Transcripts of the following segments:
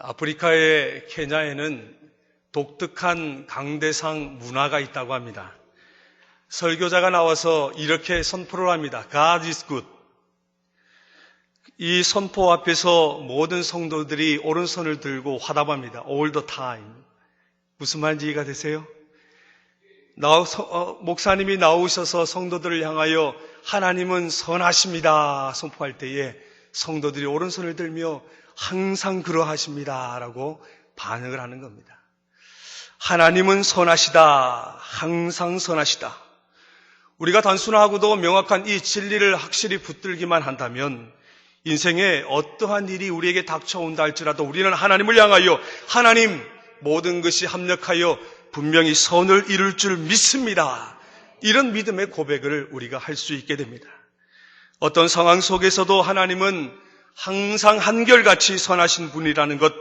아프리카의 케냐에는 독특한 강대상 문화가 있다고 합니다. 설교자가 나와서 이렇게 선포를 합니다. God is good. 이 선포 앞에서 모든 성도들이 오른손을 들고 화답합니다. All the time. 무슨 말인지 이해가 되세요? 목사님이 나오셔서 성도들을 향하여 하나님은 선하십니다 선포할 때에 성도들이 오른손을 들며 항상 그러하십니다 라고 반응을 하는 겁니다. 하나님은 선하시다. 항상 선하시다. 우리가 단순하고도 명확한 이 진리를 확실히 붙들기만 한다면 인생에 어떠한 일이 우리에게 닥쳐온다 할지라도 우리는 하나님을 향하여 하나님 모든 것이 합력하여 분명히 선을 이룰 줄 믿습니다. 이런 믿음의 고백을 우리가 할 수 있게 됩니다. 어떤 상황 속에서도 하나님은 항상 한결같이 선하신 분이라는 것,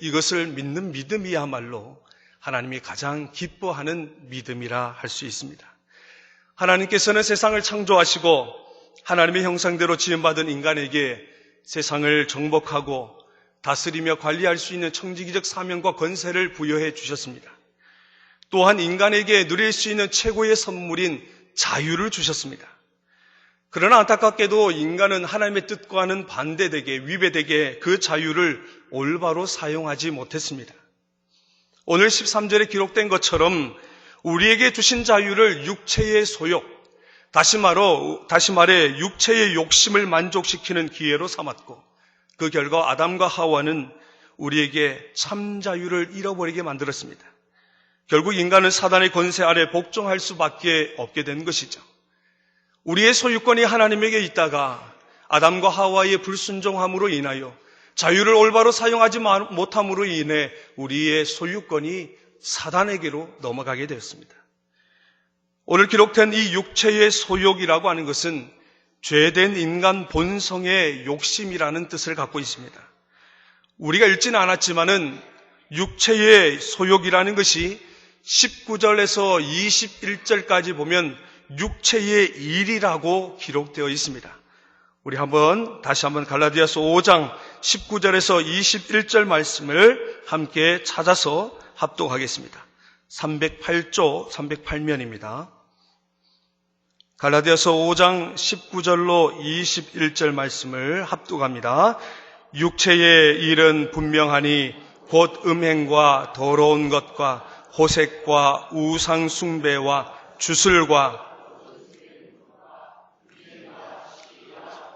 이것을 믿는 믿음이야말로 하나님이 가장 기뻐하는 믿음이라 할 수 있습니다. 하나님께서는 세상을 창조하시고 하나님의 형상대로 지음받은 인간에게 세상을 정복하고 다스리며 관리할 수 있는 청지기적 사명과 권세를 부여해 주셨습니다. 또한 인간에게 누릴 수 있는 최고의 선물인 자유를 주셨습니다. 그러나 안타깝게도 인간은 하나님의 뜻과는 반대되게 위배되게 그 자유를 올바로 사용하지 못했습니다. 오늘 13절에 기록된 것처럼 우리에게 주신 자유를 육체의 소욕, 다시 말해 육체의 욕심을 만족시키는 기회로 삼았고 그 결과 아담과 하와는 우리에게 참 자유를 잃어버리게 만들었습니다. 결국 인간은 사단의 권세 아래 복종할 수밖에 없게 된 것이죠. 우리의 소유권이 하나님에게 있다가 아담과 하와의 불순종함으로 인하여 자유를 올바로 사용하지 못함으로 인해 우리의 소유권이 사단에게로 넘어가게 되었습니다. 오늘 기록된 이 육체의 소욕이라고 하는 것은 죄된 인간 본성의 욕심이라는 뜻을 갖고 있습니다. 우리가 읽지는 않았지만은 육체의 소욕이라는 것이 19절에서 21절까지 보면 육체의 일이라고 기록되어 있습니다. 우리 다시 한번 갈라디아서 5장 19절에서 21절 말씀을 함께 찾아서 합독하겠습니다. 308조 308면입니다. 갈라디아서 5장 19절로 21절 말씀을 합독합니다. 육체의 일은 분명하니 곧 음행과 더러운 것과 호색과 우상 숭배와 주술과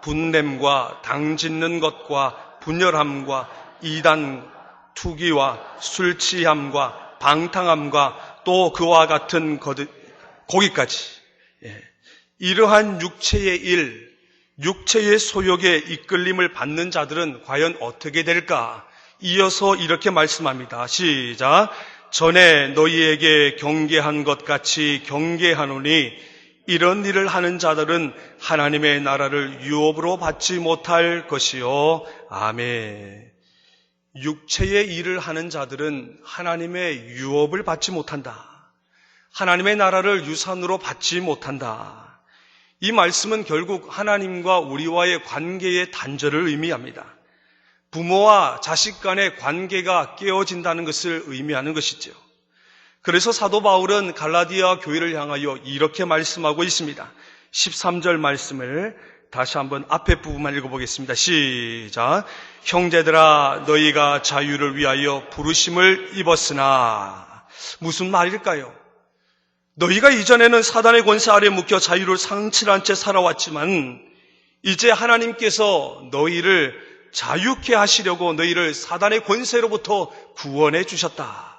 분냄과 당짓는 것과 분열함과 이단 투기와 술 취함과 방탕함과 또 그와 같은 고기까지, 이러한 육체의 일, 육체의 소욕에 이끌림을 받는 자들은 과연 어떻게 될까? 이어서 이렇게 말씀합니다. 시작. 전에 너희에게 경계한 것 같이 경계하노니 이런 일을 하는 자들은 하나님의 나라를 유업으로 받지 못할 것이요. 아멘. 육체의 일을 하는 자들은 하나님의 유업을 받지 못한다. 하나님의 나라를 유산으로 받지 못한다. 이 말씀은 결국 하나님과 우리와의 관계의 단절을 의미합니다. 부모와 자식 간의 관계가 깨어진다는 것을 의미하는 것이죠. 그래서 사도 바울은 갈라디아 교회를 향하여 이렇게 말씀하고 있습니다. 13절 말씀을 다시 한번 앞에 부분만 읽어보겠습니다. 시작. 형제들아 너희가 자유를 위하여 부르심을 입었으나. 무슨 말일까요? 너희가 이전에는 사단의 권세 아래 묶여 자유를 상실한 채 살아왔지만 이제 하나님께서 너희를 자유케 하시려고 너희를 사단의 권세로부터 구원해 주셨다.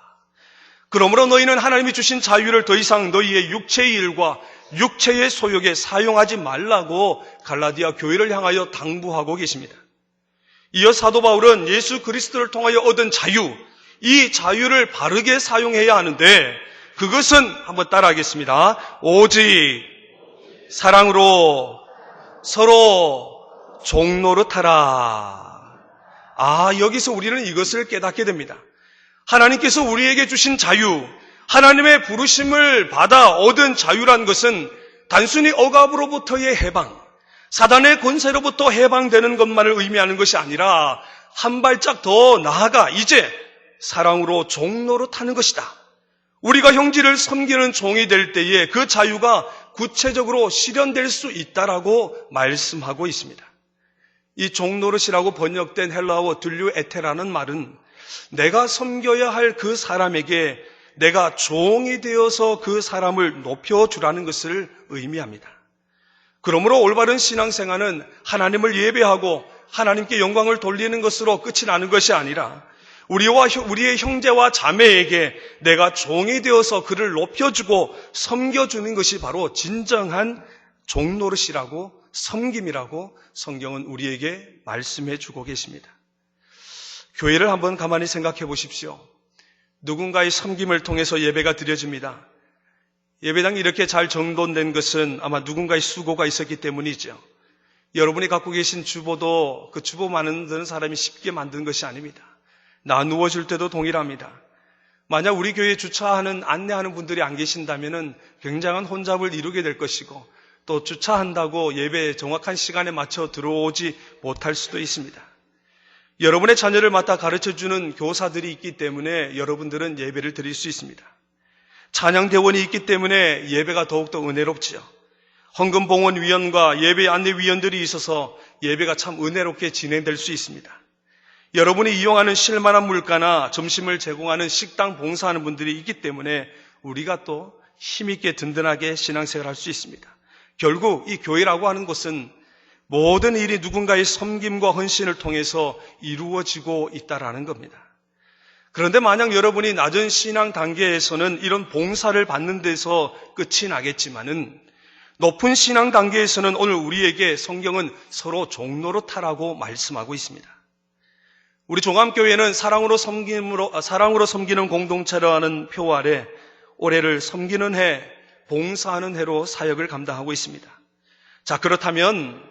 그러므로 너희는 하나님이 주신 자유를 더 이상 너희의 육체의 일과 육체의 소욕에 사용하지 말라고 갈라디아 교회를 향하여 당부하고 계십니다. 이어 사도 바울은 예수 그리스도를 통하여 얻은 자유, 이 자유를 바르게 사용해야 하는데 그것은 한번 따라하겠습니다. 오직 사랑으로 서로 종노릇하라. 여기서 우리는 이것을 깨닫게 됩니다. 하나님께서 우리에게 주신 자유, 하나님의 부르심을 받아 얻은 자유란 것은 단순히 억압으로부터의 해방, 사단의 권세로부터 해방되는 것만을 의미하는 것이 아니라 한 발짝 더 나아가 이제 사랑으로 종로로 타는 것이다. 우리가 형제를 섬기는 종이 될 때에 그 자유가 구체적으로 실현될 수 있다라고 말씀하고 있습니다. 이 종노릇이라고 번역된 헬라어 들류에테라는 말은 내가 섬겨야 할 그 사람에게 내가 종이 되어서 그 사람을 높여주라는 것을 의미합니다. 그러므로 올바른 신앙생활은 하나님을 예배하고 하나님께 영광을 돌리는 것으로 끝이 나는 것이 아니라 우리의 형제와 자매에게 내가 종이 되어서 그를 높여주고 섬겨주는 것이 바로 진정한 종노릇이라고 섬김이라고 성경은 우리에게 말씀해 주고 계십니다. 교회를 한번 가만히 생각해 보십시오. 누군가의 섬김을 통해서 예배가 드려집니다. 예배당이 이렇게 잘 정돈된 것은 아마 누군가의 수고가 있었기 때문이죠. 여러분이 갖고 계신 주보도 그 주보 만드는 사람이 쉽게 만든 것이 아닙니다. 나누어줄 때도 동일합니다. 만약 우리 교회에 주차하는 안내하는 분들이 안 계신다면 굉장한 혼잡을 이루게 될 것이고 또 주차한다고 예배에 정확한 시간에 맞춰 들어오지 못할 수도 있습니다. 여러분의 자녀를 맡아 가르쳐주는 교사들이 있기 때문에 여러분들은 예배를 드릴 수 있습니다. 찬양대원이 있기 때문에 예배가 더욱더 은혜롭지요. 헌금봉헌위원과 예배 안내위원들이 있어서 예배가 참 은혜롭게 진행될 수 있습니다. 여러분이 이용하는 실만한 물가나 점심을 제공하는 식당 봉사하는 분들이 있기 때문에 우리가 또 힘있게 든든하게 신앙생활을 할 수 있습니다. 결국 이 교회라고 하는 것은 모든 일이 누군가의 섬김과 헌신을 통해서 이루어지고 있다라는 겁니다. 그런데 만약 여러분이 낮은 신앙 단계에서는 이런 봉사를 받는 데서 끝이 나겠지만은 높은 신앙 단계에서는 오늘 우리에게 성경은 서로 종노릇하라고 말씀하고 있습니다. 우리 종암교회는 사랑으로 섬기는 공동체라는 표 아래 올해를 섬기는 해, 봉사하는 해로 사역을 감당하고 있습니다. 자, 그렇다면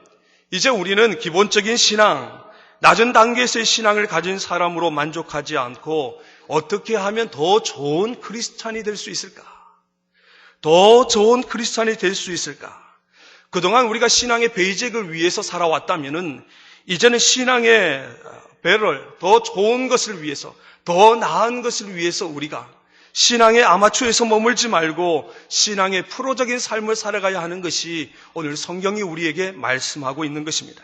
이제 우리는 기본적인 신앙, 낮은 단계에서의 신앙을 가진 사람으로 만족하지 않고 어떻게 하면 더 좋은 크리스찬이 될 수 있을까? 더 좋은 크리스찬이 될 수 있을까? 그동안 우리가 신앙의 베이직을 위해서 살아왔다면은 이제는 신앙의 배를 더 좋은 것을 위해서, 더 나은 것을 위해서 우리가 신앙의 아마추어에서 머물지 말고 신앙의 프로적인 삶을 살아가야 하는 것이 오늘 성경이 우리에게 말씀하고 있는 것입니다.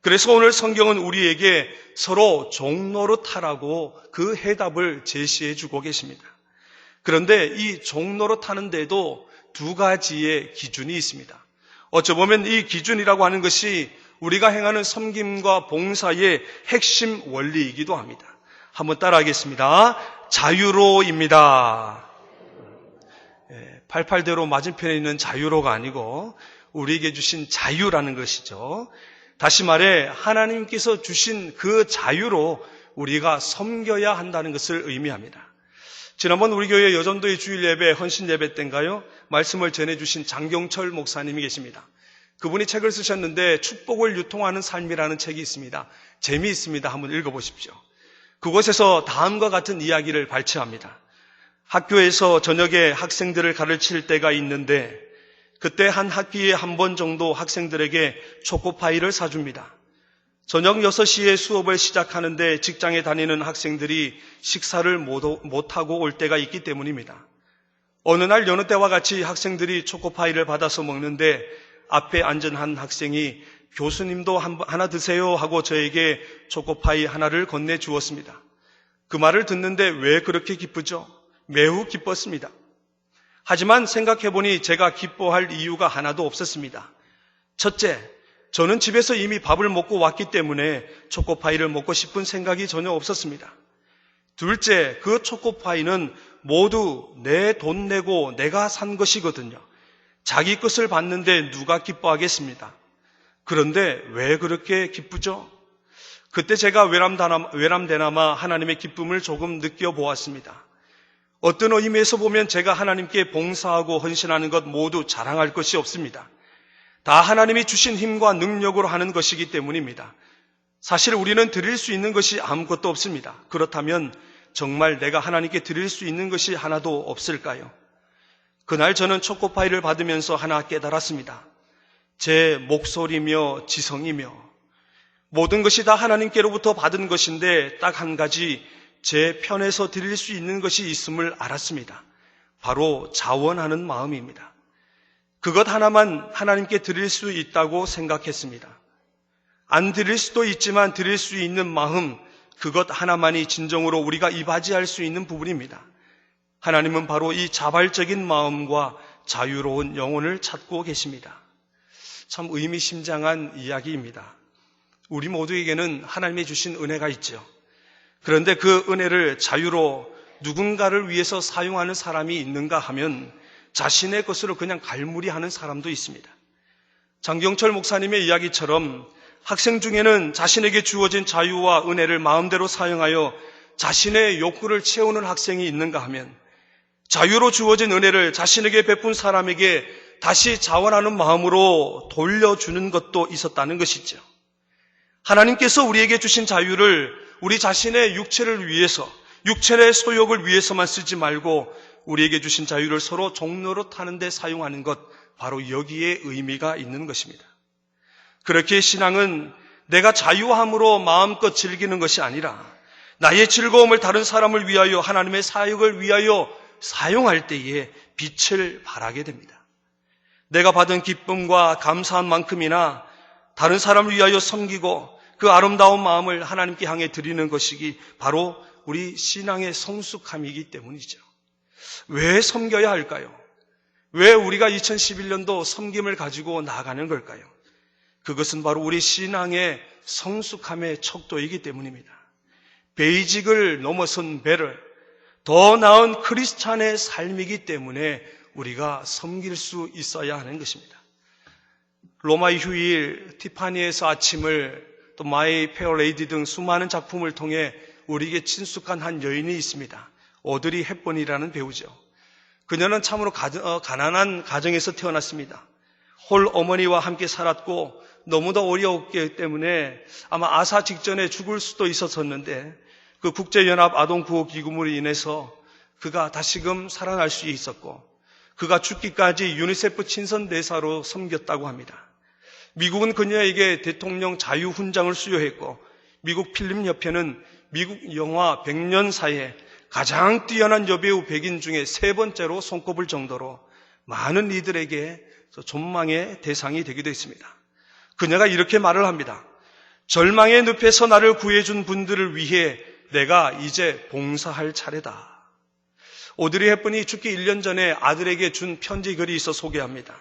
그래서 오늘 성경은 우리에게 서로 종노릇하라고 그 해답을 제시해 주고 계십니다. 그런데 이 종노릇하는 데도 두 가지의 기준이 있습니다. 어쩌보면 이 기준이라고 하는 것이 우리가 행하는 섬김과 봉사의 핵심 원리이기도 합니다. 한번 따라하겠습니다. 자유로입니다. 88대로 맞은편에 있는 자유로가 아니고 우리에게 주신 자유라는 것이죠. 다시 말해 하나님께서 주신 그 자유로 우리가 섬겨야 한다는 것을 의미합니다. 지난번 우리 교회 여전도의 주일 예배, 헌신 예배 때인가요? 말씀을 전해주신 장경철 목사님이 계십니다. 그분이 책을 쓰셨는데 축복을 유통하는 삶이라는 책이 있습니다. 재미있습니다. 한번 읽어보십시오. 그곳에서 다음과 같은 이야기를 발췌합니다. 학교에서 저녁에 학생들을 가르칠 때가 있는데 그때 한 학기에 한 번 정도 학생들에게 초코파이를 사줍니다. 저녁 6시에 수업을 시작하는데 직장에 다니는 학생들이 식사를 못하고 올 때가 있기 때문입니다. 어느 날 여느 때와 같이 학생들이 초코파이를 받아서 먹는데 앞에 앉은 한 학생이 교수님도 하나 드세요 하고 저에게 초코파이 하나를 건네주었습니다. 그 말을 듣는데 왜 그렇게 기쁘죠? 매우 기뻤습니다. 하지만 생각해보니 제가 기뻐할 이유가 하나도 없었습니다. 첫째, 저는 집에서 이미 밥을 먹고 왔기 때문에 초코파이를 먹고 싶은 생각이 전혀 없었습니다. 둘째, 그 초코파이는 모두 내 돈 내고 내가 산 것이거든요. 자기 것을 받는데 누가 기뻐하겠습니다. 그런데 왜 그렇게 기쁘죠? 그때 제가 외람되나마 하나님의 기쁨을 조금 느껴보았습니다. 어떤 의미에서 보면 제가 하나님께 봉사하고 헌신하는 것 모두 자랑할 것이 없습니다. 다 하나님이 주신 힘과 능력으로 하는 것이기 때문입니다. 사실 우리는 드릴 수 있는 것이 아무것도 없습니다. 그렇다면 정말 내가 하나님께 드릴 수 있는 것이 하나도 없을까요? 그날 저는 초코파이를 받으면서 하나 깨달았습니다. 제 목소리며 지성이며 모든 것이 다 하나님께로부터 받은 것인데 딱 한 가지 제 편에서 드릴 수 있는 것이 있음을 알았습니다. 바로 자원하는 마음입니다. 그것 하나만 하나님께 드릴 수 있다고 생각했습니다. 안 드릴 수도 있지만 드릴 수 있는 마음, 그것 하나만이 진정으로 우리가 이바지할 수 있는 부분입니다. 하나님은 바로 이 자발적인 마음과 자유로운 영혼을 찾고 계십니다. 참 의미심장한 이야기입니다. 우리 모두에게는 하나님이 주신 은혜가 있죠. 그런데 그 은혜를 자유로 누군가를 위해서 사용하는 사람이 있는가 하면 자신의 것으로 그냥 갈무리하는 사람도 있습니다. 장경철 목사님의 이야기처럼 학생 중에는 자신에게 주어진 자유와 은혜를 마음대로 사용하여 자신의 욕구를 채우는 학생이 있는가 하면 자유로 주어진 은혜를 자신에게 베푼 사람에게 다시 자원하는 마음으로 돌려주는 것도 있었다는 것이죠. 하나님께서 우리에게 주신 자유를 우리 자신의 육체를 위해서, 육체의 소욕을 위해서만 쓰지 말고 우리에게 주신 자유를 서로 종로로 타는 데 사용하는 것, 바로 여기에 의미가 있는 것입니다. 그렇게 신앙은 내가 자유함으로 마음껏 즐기는 것이 아니라 나의 즐거움을 다른 사람을 위하여 하나님의 사역을 위하여 사용할 때에 빛을 발하게 됩니다. 내가 받은 기쁨과 감사한 만큼이나 다른 사람을 위하여 섬기고 그 아름다운 마음을 하나님께 향해 드리는 것이 바로 우리 신앙의 성숙함이기 때문이죠. 왜 섬겨야 할까요? 왜 우리가 2011년도 섬김을 가지고 나아가는 걸까요? 그것은 바로 우리 신앙의 성숙함의 척도이기 때문입니다. 베이직을 넘어선 배를 더 나은 크리스찬의 삶이기 때문에 우리가 섬길 수 있어야 하는 것입니다. 로마의 휴일, 티파니에서 아침을, 또 마이 페어 레이디 등 수많은 작품을 통해 우리에게 친숙한 한 여인이 있습니다. 오드리 헵번이라는 배우죠. 그녀는 참으로 가난한 가정에서 태어났습니다. 홀 어머니와 함께 살았고 너무도 어려웠기 때문에 아마 아사 직전에 죽을 수도 있었었는데 그 국제연합 아동구호기금으로 인해서 그가 다시금 살아날 수 있었고 그가 죽기까지 유니세프 친선대사로 섬겼다고 합니다. 미국은 그녀에게 대통령 자유훈장을 수여했고 미국 필름협회는 미국 영화 100년사에 가장 뛰어난 여배우 100인 중에 3번째로 손꼽을 정도로 많은 이들에게 존망의 대상이 되기도 했습니다. 그녀가 이렇게 말을 합니다. 절망의 늪에서 나를 구해준 분들을 위해 내가 이제 봉사할 차례다. 오드리 헵번이 죽기 1년 전에 아들에게 준 편지 글이 있어 소개합니다.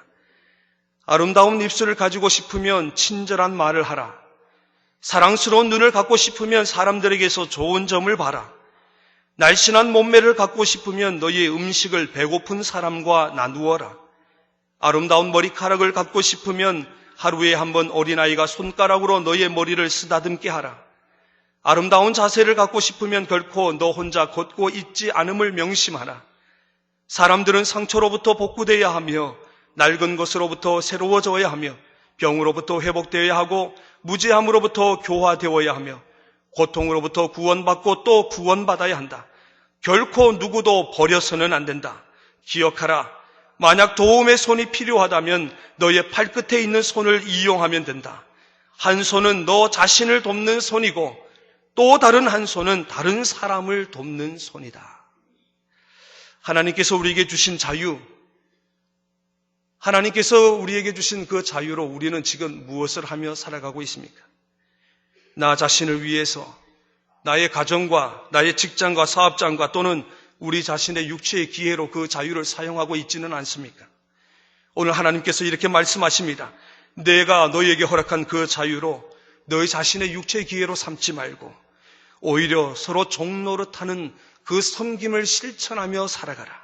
아름다운 입술을 가지고 싶으면 친절한 말을 하라. 사랑스러운 눈을 갖고 싶으면 사람들에게서 좋은 점을 봐라. 날씬한 몸매를 갖고 싶으면 너희의 음식을 배고픈 사람과 나누어라. 아름다운 머리카락을 갖고 싶으면 하루에 한 번 어린아이가 손가락으로 너희의 머리를 쓰다듬게 하라. 아름다운 자세를 갖고 싶으면 결코 너 혼자 걷고 있지 않음을 명심하라. 사람들은 상처로부터 복구되어야 하며 낡은 것으로부터 새로워져야 하며 병으로부터 회복되어야 하고 무지함으로부터 교화되어야 하며 고통으로부터 구원받고 또 구원받아야 한다. 결코 누구도 버려서는 안 된다. 기억하라. 만약 도움의 손이 필요하다면 너의 팔끝에 있는 손을 이용하면 된다. 한 손은 너 자신을 돕는 손이고 또 다른 한 손은 다른 사람을 돕는 손이다. 하나님께서 우리에게 주신 자유, 하나님께서 우리에게 주신 그 자유로 우리는 지금 무엇을 하며 살아가고 있습니까? 나 자신을 위해서 나의 가정과 나의 직장과 사업장과 또는 우리 자신의 육체의 기회로 그 자유를 사용하고 있지는 않습니까? 오늘 하나님께서 이렇게 말씀하십니다. 내가 너희에게 허락한 그 자유로 너희 자신의 육체의 기회로 삼지 말고 오히려 서로 종노릇하는 그 섬김을 실천하며 살아가라.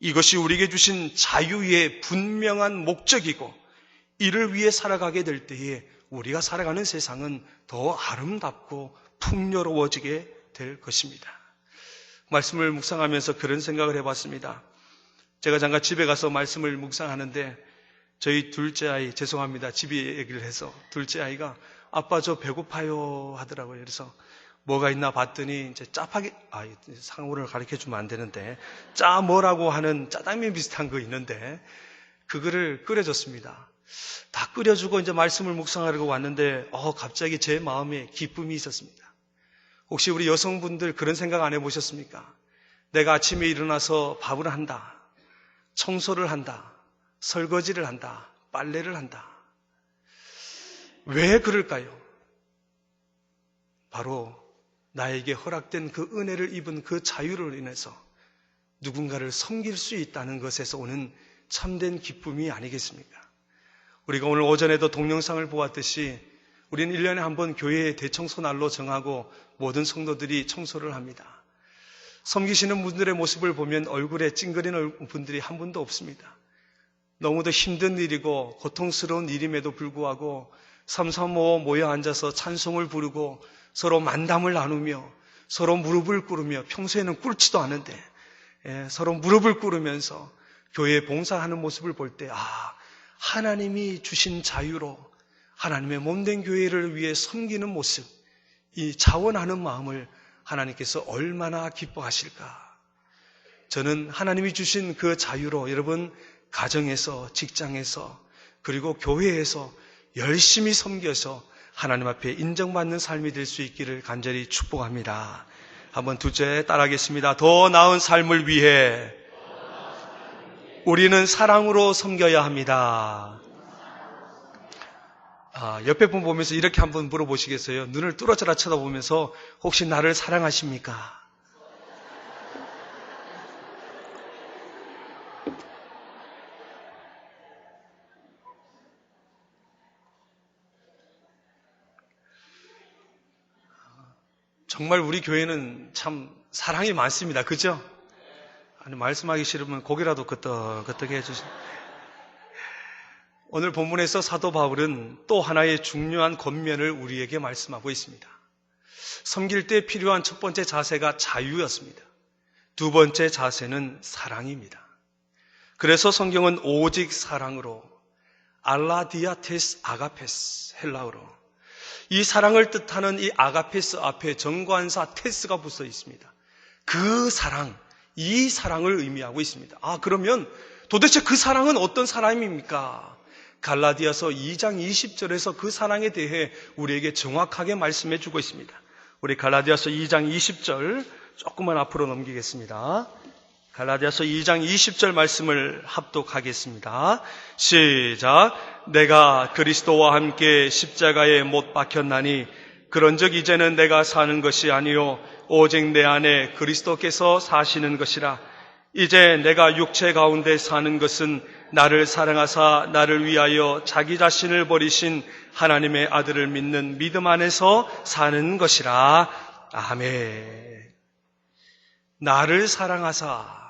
이것이 우리에게 주신 자유의 분명한 목적이고 이를 위해 살아가게 될 때에 우리가 살아가는 세상은 더 아름답고 풍요로워지게 될 것입니다. 말씀을 묵상하면서 그런 생각을 해봤습니다. 제가 잠깐 집에 가서 말씀을 묵상하는데 저희 둘째 아이, 죄송합니다. 집이 얘기를 해서 둘째 아이가 아빠 저 배고파요 하더라고요. 그래서 뭐가 있나 봤더니 이제 짜파게, 상호를 가르쳐 주면 안 되는데, 뭐라고 하는 짜장면 비슷한 거 있는데, 그거를 끓여줬습니다. 다 끓여주고 이제 말씀을 묵상하려고 왔는데 갑자기 제 마음에 기쁨이 있었습니다. 혹시 우리 여성분들 그런 생각 안 해보셨습니까? 내가 아침에 일어나서 밥을 한다, 청소를 한다, 설거지를 한다, 빨래를 한다. 왜 그럴까요? 바로 나에게 허락된 그 은혜를 입은 그 자유로 인해서 누군가를 섬길 수 있다는 것에서 오는 참된 기쁨이 아니겠습니까? 우리가 오늘 오전에도 동영상을 보았듯이 우리는 1년에 한 번 교회의 대청소 날로 정하고 모든 성도들이 청소를 합니다. 섬기시는 분들의 모습을 보면 얼굴에 찡그리는 분들이 한 분도 없습니다. 너무도 힘든 일이고 고통스러운 일임에도 불구하고 삼삼오오 모여 앉아서 찬송을 부르고 서로 만담을 나누며 서로 무릎을 꿇으며, 평소에는 꿇지도 않은데 서로 무릎을 꿇으면서 교회에 봉사하는 모습을 볼 때 하나님이 주신 자유로 하나님의 몸된 교회를 위해 섬기는 모습, 이 자원하는 마음을 하나님께서 얼마나 기뻐하실까. 저는 하나님이 주신 그 자유로 여러분 가정에서, 직장에서, 그리고 교회에서 열심히 섬겨서 하나님 앞에 인정받는 삶이 될 수 있기를 간절히 축복합니다. 한번 둘째 따라하겠습니다. 더 나은 삶을 위해 우리는 사랑으로 섬겨야 합니다. 옆에 분 보면서 이렇게 한번 물어보시겠어요? 눈을 뚫어져라 쳐다보면서 혹시 나를 사랑하십니까? 정말 우리 교회는 참 사랑이 많습니다. 그죠? 아니, 말씀하기 싫으면 고개라도 끄덕끄덕 해주세요. 오늘 본문에서 사도 바울은 또 하나의 중요한 권면을 우리에게 말씀하고 있습니다. 섬길 때 필요한 첫 번째 자세가 자유였습니다. 두 번째 자세는 사랑입니다. 그래서 성경은 오직 사랑으로, 알라디아테스 아가페스, 헬라어로 이 사랑을 뜻하는 이 아가페스 앞에 정관사 테스가 붙어 있습니다. 그 사랑, 이 사랑을 의미하고 있습니다. 그러면 도대체 그 사랑은 어떤 사랑입니까? 갈라디아서 2장 20절에서 그 사랑에 대해 우리에게 정확하게 말씀해 주고 있습니다. 우리 갈라디아서 2장 20절 조금만 앞으로 넘기겠습니다. 갈라디아서 2장 20절 말씀을 합독하겠습니다. 시작. 내가 그리스도와 함께 십자가에 못 박혔나니 그런즉 이제는 내가 사는 것이 아니요 오직 내 안에 그리스도께서 사시는 것이라. 이제 내가 육체 가운데 사는 것은 나를 사랑하사 나를 위하여 자기 자신을 버리신 하나님의 아들을 믿는 믿음 안에서 사는 것이라. 아멘. 나를 사랑하사.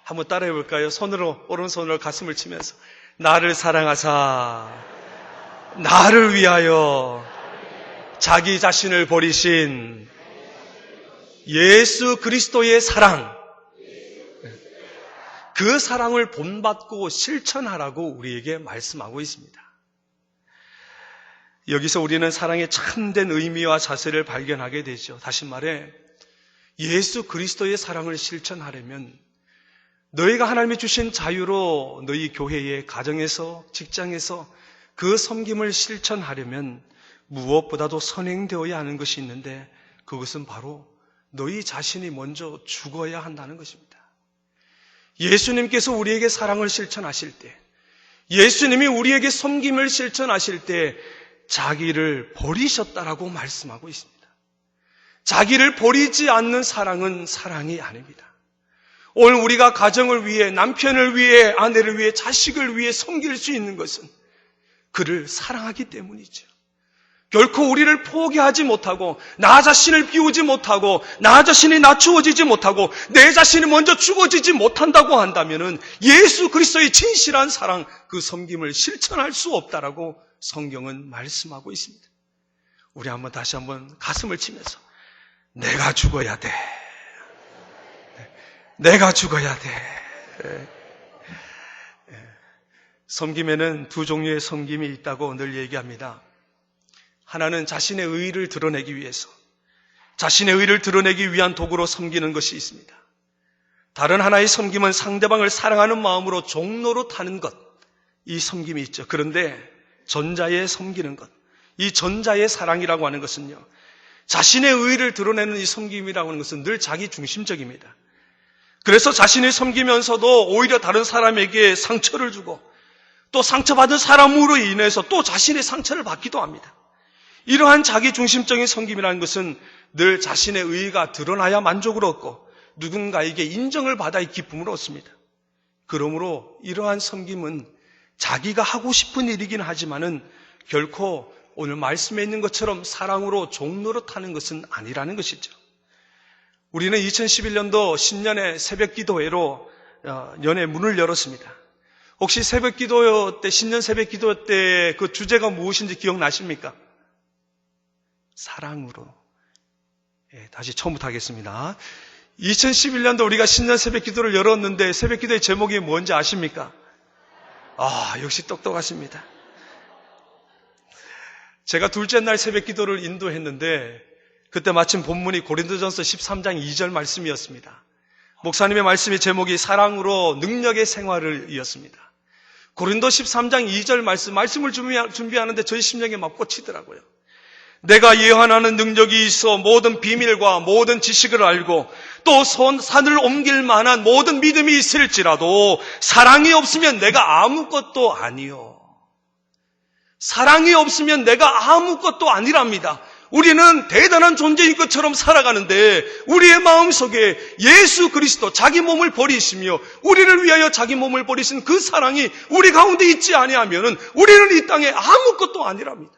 한번 따라해 볼까요? 손으로, 오른손으로 가슴을 치면서 나를 사랑하사 나를 위하여 자기 자신을 버리신 예수 그리스도의 사랑, 그 사랑을 본받고 실천하라고 우리에게 말씀하고 있습니다. 여기서 우리는 사랑의 참된 의미와 자세를 발견하게 되죠. 다시 말해 예수 그리스도의 사랑을 실천하려면 너희가 하나님이 주신 자유로 너희 교회에, 가정에서, 직장에서 그 섬김을 실천하려면 무엇보다도 선행되어야 하는 것이 있는데 그것은 바로 너희 자신이 먼저 죽어야 한다는 것입니다. 예수님께서 우리에게 사랑을 실천하실 때, 예수님이 우리에게 섬김을 실천하실 때 자기를 버리셨다라고 말씀하고 있습니다. 자기를 버리지 않는 사랑은 사랑이 아닙니다. 오늘 우리가 가정을 위해, 남편을 위해, 아내를 위해, 자식을 위해 섬길 수 있는 것은 그를 사랑하기 때문이죠. 결코 우리를 포기하지 못하고, 나 자신을 비우지 못하고, 나 자신이 낮추어지지 못하고, 내 자신이 먼저 죽어지지 못한다고 한다면 예수 그리스도의 진실한 사랑, 그 섬김을 실천할 수 없다라고 성경은 말씀하고 있습니다. 우리 다시 한번 가슴을 치면서 내가 죽어야 돼. 내가 죽어야 돼. 섬김에는 두 종류의 섬김이 있다고 늘 얘기합니다. 하나는 자신의 의의를 드러내기 위해서, 자신의 의의를 드러내기 위한 도구로 섬기는 것이 있습니다. 다른 하나의 섬김은 상대방을 사랑하는 마음으로 종로로 타는 것, 이 섬김이 있죠. 그런데 전자에 섬기는 것, 이 전자의 사랑이라고 하는 것은요, 자신의 의의를 드러내는 이 섬김이라고 하는 것은 늘 자기 중심적입니다. 그래서 자신이 섬기면서도 오히려 다른 사람에게 상처를 주고 또 상처받은 사람으로 인해서 또 자신의 상처를 받기도 합니다. 이러한 자기 중심적인 섬김이라는 것은 늘 자신의 의의가 드러나야 만족을 얻고 누군가에게 인정을 받아 기쁨을 얻습니다. 그러므로 이러한 섬김은 자기가 하고 싶은 일이긴 하지만은 결코 오늘 말씀에 있는 것처럼 사랑으로 종노릇하는 것은 아니라는 것이죠. 우리는 2011년도 신년의 새벽 기도회로 연의 문을 열었습니다. 혹시 새벽 기도 때, 신년 새벽 기도 때 그 주제가 무엇인지 기억나십니까? 사랑으로. 다시 처음부터 하겠습니다. 2011년도 우리가 신년 새벽 기도를 열었는데 새벽 기도의 제목이 뭔지 아십니까? 역시 똑똑하십니다. 제가 둘째 날 새벽 기도를 인도했는데 그때 마침 본문이 고린도전서 13장 2절 말씀이었습니다. 목사님의 말씀의 제목이 사랑으로 능력의 생활을 이었습니다. 고린도 13장 2절 말씀을 준비하는데 저희 심령에 막 꽂히더라고요. 내가 예언하는 능력이 있어 모든 비밀과 모든 지식을 알고 또 산을 옮길 만한 모든 믿음이 있을지라도 사랑이 없으면 내가 아무것도 아니요. 사랑이 없으면 내가 아무것도 아니랍니다. 우리는 대단한 존재인 것처럼 살아가는데 우리의 마음속에 예수 그리스도 자기 몸을 버리시며 우리를 위하여 자기 몸을 버리신 그 사랑이 우리 가운데 있지 아니하면 우리는 이 땅에 아무것도 아니랍니다.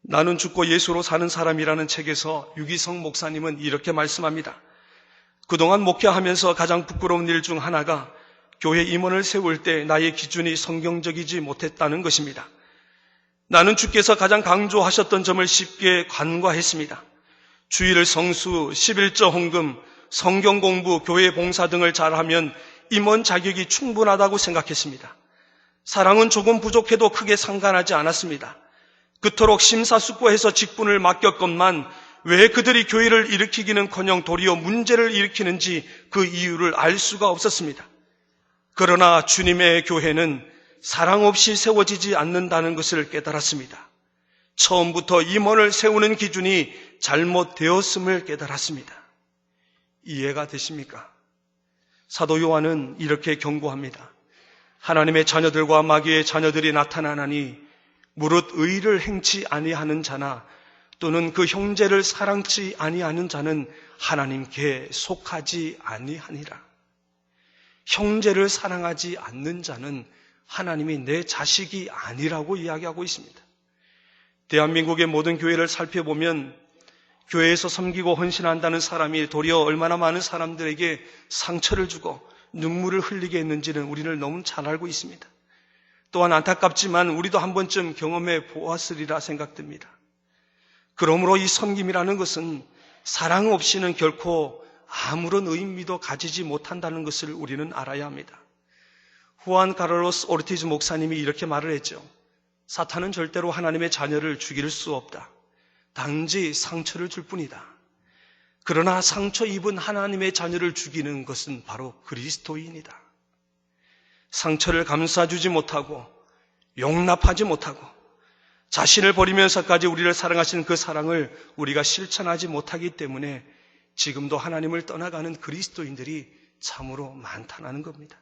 나는 죽고 예수로 사는 사람이라는 책에서 유기성 목사님은 이렇게 말씀합니다. 그동안 목회하면서 가장 부끄러운 일 중 하나가 교회 임원을 세울 때 나의 기준이 성경적이지 못했다는 것입니다. 나는 주께서 가장 강조하셨던 점을 쉽게 간과했습니다. 주일 성수, 11조 헌금, 성경 공부, 교회 봉사 등을 잘하면 임원 자격이 충분하다고 생각했습니다. 사랑은 조금 부족해도 크게 상관하지 않았습니다. 그토록 심사숙고해서 직분을 맡겼건만 왜 그들이 교회를 일으키기는커녕 도리어 문제를 일으키는지 그 이유를 알 수가 없었습니다. 그러나 주님의 교회는 사랑 없이 세워지지 않는다는 것을 깨달았습니다. 처음부터 임원을 세우는 기준이 잘못되었음을 깨달았습니다. 이해가 되십니까? 사도 요한은 이렇게 경고합니다. 하나님의 자녀들과 마귀의 자녀들이 나타나나니 무릇 의를 행치 아니하는 자나 또는 그 형제를 사랑치 아니하는 자는 하나님께 속하지 아니하니라. 형제를 사랑하지 않는 자는 하나님이 내 자식이 아니라고 이야기하고 있습니다. 대한민국의 모든 교회를 살펴보면 교회에서 섬기고 헌신한다는 사람이 도리어 얼마나 많은 사람들에게 상처를 주고 눈물을 흘리게 했는지는 우리는 너무 잘 알고 있습니다. 또한 안타깝지만 우리도 한 번쯤 경험해 보았으리라 생각됩니다. 그러므로 이 섬김이라는 것은 사랑 없이는 결코 아무런 의미도 가지지 못한다는 것을 우리는 알아야 합니다. 후안 카를로스 오르티즈 목사님이 이렇게 말을 했죠. 사탄은 절대로 하나님의 자녀를 죽일 수 없다. 단지 상처를 줄 뿐이다. 그러나 상처 입은 하나님의 자녀를 죽이는 것은 바로 그리스도인이다. 상처를 감싸주지 못하고 용납하지 못하고 자신을 버리면서까지 우리를 사랑하시는 그 사랑을 우리가 실천하지 못하기 때문에 지금도 하나님을 떠나가는 그리스도인들이 참으로 많다는 겁니다.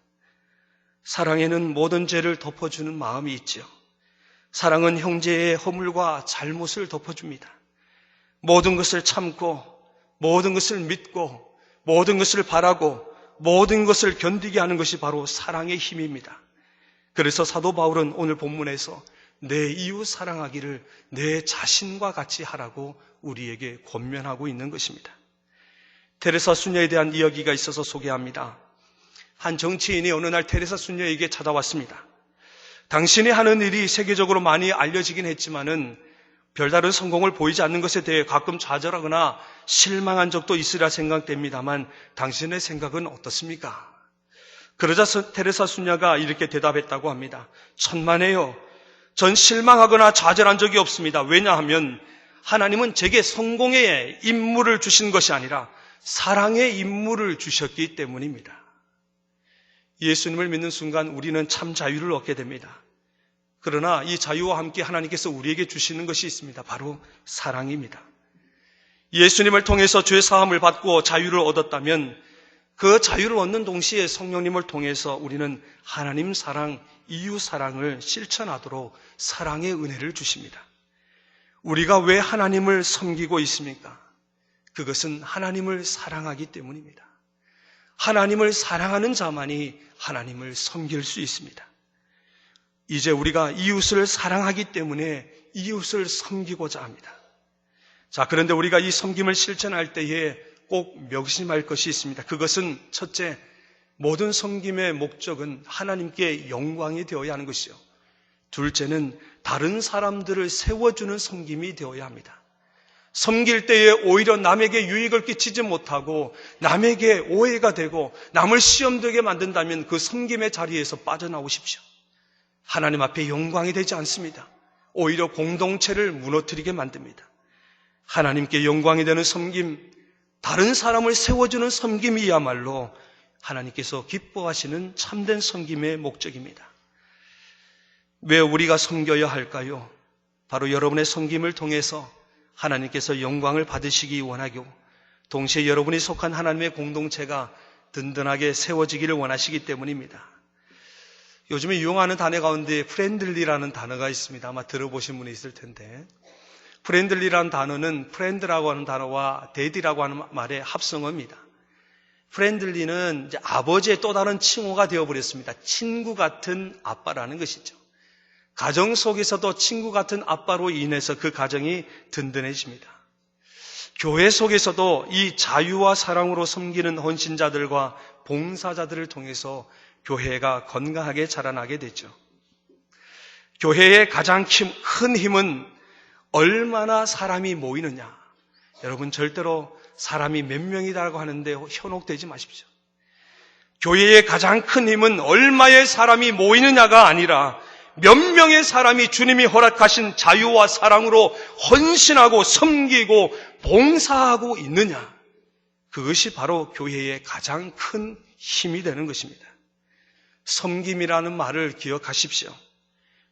사랑에는 모든 죄를 덮어주는 마음이 있죠. 사랑은 형제의 허물과 잘못을 덮어줍니다. 모든 것을 참고 모든 것을 믿고 모든 것을 바라고 모든 것을 견디게 하는 것이 바로 사랑의 힘입니다. 그래서 사도 바울은 오늘 본문에서 내 이웃 사랑하기를 내 자신과 같이 하라고 우리에게 권면하고 있는 것입니다. 테레사 수녀에 대한 이야기가 있어서 소개합니다. 한 정치인이 어느 날 테레사 수녀에게 찾아왔습니다. 당신이 하는 일이 세계적으로 많이 알려지긴 했지만은 별다른 성공을 보이지 않는 것에 대해 가끔 좌절하거나 실망한 적도 있으리라 생각됩니다만 당신의 생각은 어떻습니까? 그러자 테레사 수녀가 이렇게 대답했다고 합니다. 천만에요. 전 실망하거나 좌절한 적이 없습니다. 왜냐하면 하나님은 제게 성공의 임무를 주신 것이 아니라 사랑의 임무를 주셨기 때문입니다. 예수님을 믿는 순간 우리는 참 자유를 얻게 됩니다. 그러나 이 자유와 함께 하나님께서 우리에게 주시는 것이 있습니다. 바로 사랑입니다. 예수님을 통해서 죄 사함을 받고 자유를 얻었다면 그 자유를 얻는 동시에 성령님을 통해서 우리는 하나님 사랑, 이웃 사랑을 실천하도록 사랑의 은혜를 주십니다. 우리가 왜 하나님을 섬기고 있습니까? 그것은 하나님을 사랑하기 때문입니다. 하나님을 사랑하는 자만이 하나님을 섬길 수 있습니다. 이제 우리가 이웃을 사랑하기 때문에 이웃을 섬기고자 합니다. 자, 그런데 우리가 이 섬김을 실천할 때에 꼭 명심할 것이 있습니다. 그것은 첫째, 모든 섬김의 목적은 하나님께 영광이 되어야 하는 것이요. 둘째는 다른 사람들을 세워주는 섬김이 되어야 합니다. 섬길 때에 오히려 남에게 유익을 끼치지 못하고 남에게 오해가 되고 남을 시험되게 만든다면 그 섬김의 자리에서 빠져나오십시오. 하나님 앞에 영광이 되지 않습니다. 오히려 공동체를 무너뜨리게 만듭니다. 하나님께 영광이 되는 섬김, 다른 사람을 세워주는 섬김이야말로 하나님께서 기뻐하시는 참된 섬김의 목적입니다. 왜 우리가 섬겨야 할까요? 바로 여러분의 섬김을 통해서 하나님께서 영광을 받으시기 원하고 동시에 여러분이 속한 하나님의 공동체가 든든하게 세워지기를 원하시기 때문입니다. 요즘에 유용하는 단어 가운데 프렌들리라는 단어가 있습니다. 아마 들어보신 분이 있을 텐데, 프렌들리라는 단어는 프렌드라고 하는 단어와 데디라고 하는 말의 합성어입니다. 프렌들리는 이제 아버지의 또 다른 칭호가 되어버렸습니다. 친구 같은 아빠라는 것이죠. 가정 속에서도 친구 같은 아빠로 인해서 그 가정이 든든해집니다. 교회 속에서도 이 자유와 사랑으로 섬기는 헌신자들과 봉사자들을 통해서 교회가 건강하게 자라나게 되죠. 교회의 가장 큰 힘은 얼마나 사람이 모이느냐. 여러분, 절대로 사람이 몇 명이라고 하는데 현혹되지 마십시오. 교회의 가장 큰 힘은 얼마의 사람이 모이느냐가 아니라 몇 명의 사람이 주님이 허락하신 자유와 사랑으로 헌신하고 섬기고 봉사하고 있느냐. 그것이 바로 교회의 가장 큰 힘이 되는 것입니다. 섬김이라는 말을 기억하십시오.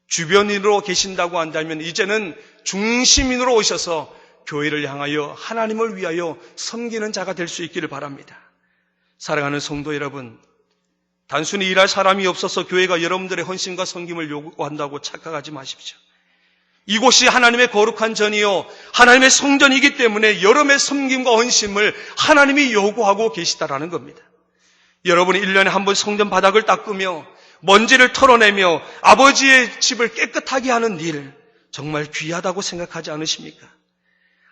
주변인으로 계신다고 한다면 이제는 중심인으로 오셔서 교회를 향하여 하나님을 위하여 섬기는 자가 될 수 있기를 바랍니다. 사랑하는 성도 여러분, 단순히 일할 사람이 없어서 교회가 여러분들의 헌신과 섬김을 요구한다고 착각하지 마십시오. 이곳이 하나님의 거룩한 전이요 하나님의 성전이기 때문에 여러분의 섬김과 헌신을 하나님이 요구하고 계시다라는 겁니다. 여러분이 1년에 한 번 성전 바닥을 닦으며 먼지를 털어내며 아버지의 집을 깨끗하게 하는 일, 정말 귀하다고 생각하지 않으십니까?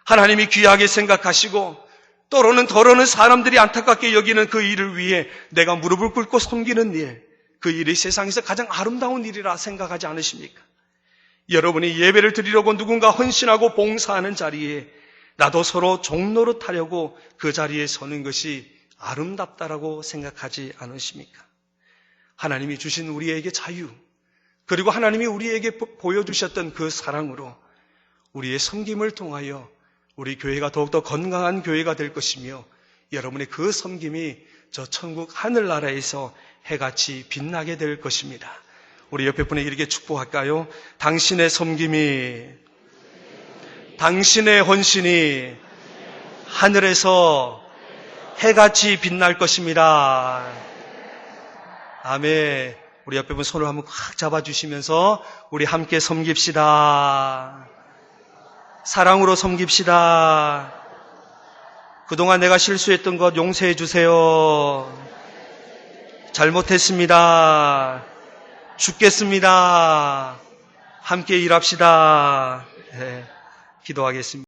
하나님이 귀하게 생각하시고 더러는 사람들이 안타깝게 여기는 그 일을 위해 내가 무릎을 꿇고 섬기는 일, 그 일이 세상에서 가장 아름다운 일이라 생각하지 않으십니까? 여러분이 예배를 드리려고 누군가 헌신하고 봉사하는 자리에 나도 서로 종노릇 하려고 그 자리에 서는 것이 아름답다라고 생각하지 않으십니까? 하나님이 주신 우리에게 자유, 그리고 하나님이 우리에게 보여주셨던 그 사랑으로 우리의 섬김을 통하여 우리 교회가 더욱더 건강한 교회가 될 것이며 여러분의 그 섬김이 저 천국 하늘나라에서 해같이 빛나게 될 것입니다. 우리 옆에 분에게 이렇게 축복할까요? 당신의 섬김이, 당신의 헌신이 하늘에서 해같이 빛날 것입니다. 아멘. 우리 옆에 분 손을 한번 꽉 잡아주시면서 우리 함께 섬깁시다. 사랑으로 섬깁시다. 그동안 내가 실수했던 것 용서해 주세요. 잘못했습니다. 죽겠습니다. 함께 일합시다. 네, 기도하겠습니다.